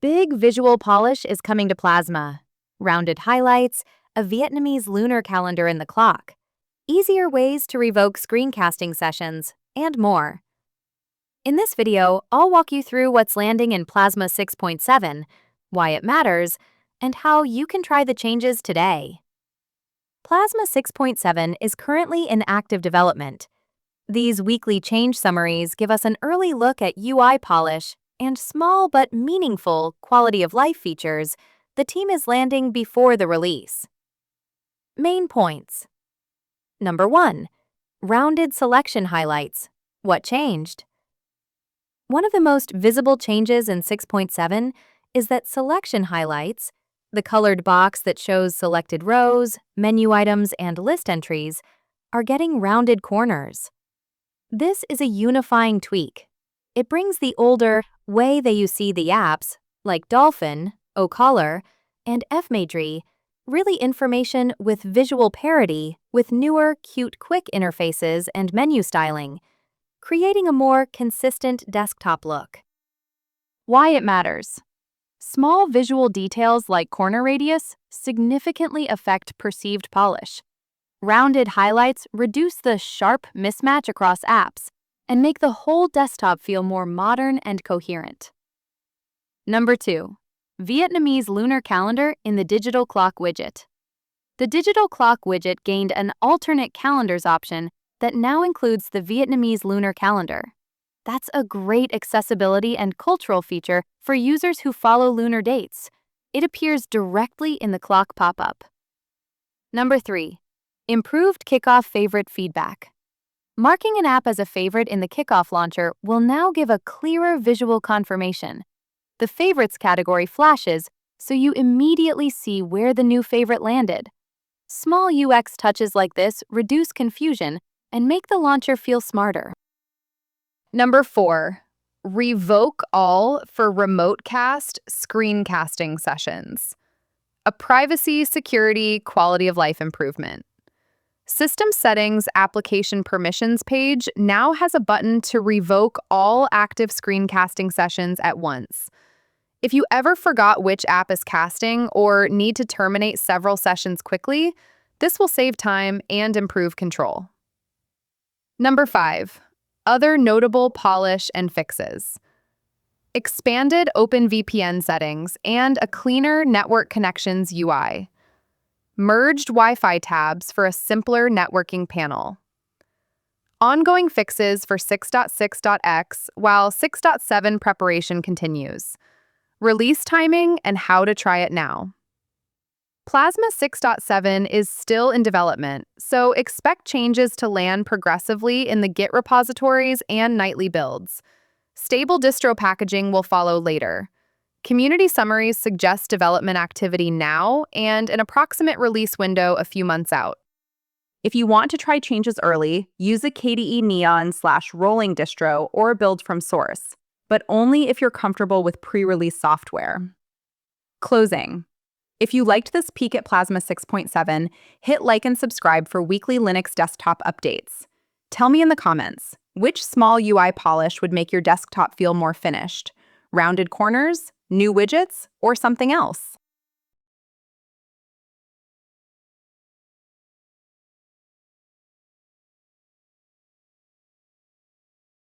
Big visual polish is coming to Plasma. Rounded highlights, a Vietnamese lunar calendar in the clock, easier ways to revoke screencasting sessions, and more. In this video, I'll walk you through what's landing in Plasma 6.7, why it matters, and how you can try the changes today. Plasma 6.7 is currently in active development. These weekly change summaries give us an early look at UI polish and small but meaningful quality-of-life features the team is landing before the release. Main points. Number 1. Rounded selection highlights. What changed? One of the most visible changes in 6.7 is that selection highlights, the colored box that shows selected rows, menu items, and list entries, are getting rounded corners. This is a unifying tweak. It brings the older way that you see the apps, like Dolphin, Okular, and Fmadry, really information with visual parity with newer, cute quick interfaces and menu styling, creating a more consistent desktop look. Why it matters. Small visual details like corner radius significantly affect perceived polish. Rounded highlights reduce the sharp mismatch across apps and make the whole desktop feel more modern and coherent. Number 2. Vietnamese lunar calendar in the digital clock widget. The digital clock widget gained an alternate calendars option that now includes the Vietnamese lunar calendar. That's a great accessibility and cultural feature for users who follow lunar dates. It appears directly in the clock pop-up. Number 3. Improved Kickoff favorite feedback. Marking an app as a favorite in the Kickoff launcher will now give a clearer visual confirmation. The favorites category flashes, so you immediately see where the new favorite landed. Small UX touches like this reduce confusion and make the launcher feel smarter. Number 4. Revoke all for remote cast screencasting sessions. A privacy, security, quality of life improvement. System Settings Application Permissions page now has a button to revoke all active screencasting sessions at once. If you ever forgot which app is casting or need to terminate several sessions quickly, this will save time and improve control. Number 5. Other notable polish and fixes. Expanded OpenVPN settings and a cleaner network connections UI. Merged Wi-Fi tabs for a simpler networking panel. Ongoing fixes for 6.6.x while 6.7 preparation continues. Release timing and how to try it now. Plasma 6.7 is still in development, so expect changes to land progressively in the Git repositories and nightly builds. Stable distro packaging will follow later. Community summaries suggest development activity now and an approximate release window a few months out. If you want to try changes early, use a KDE Neon/rolling distro or build from source, but only if you're comfortable with pre-release software. Closing. If you liked this peek at Plasma 6.7, hit like and subscribe for weekly Linux desktop updates. Tell me in the comments, which small UI polish would make your desktop feel more finished? Rounded corners, new widgets, or something else?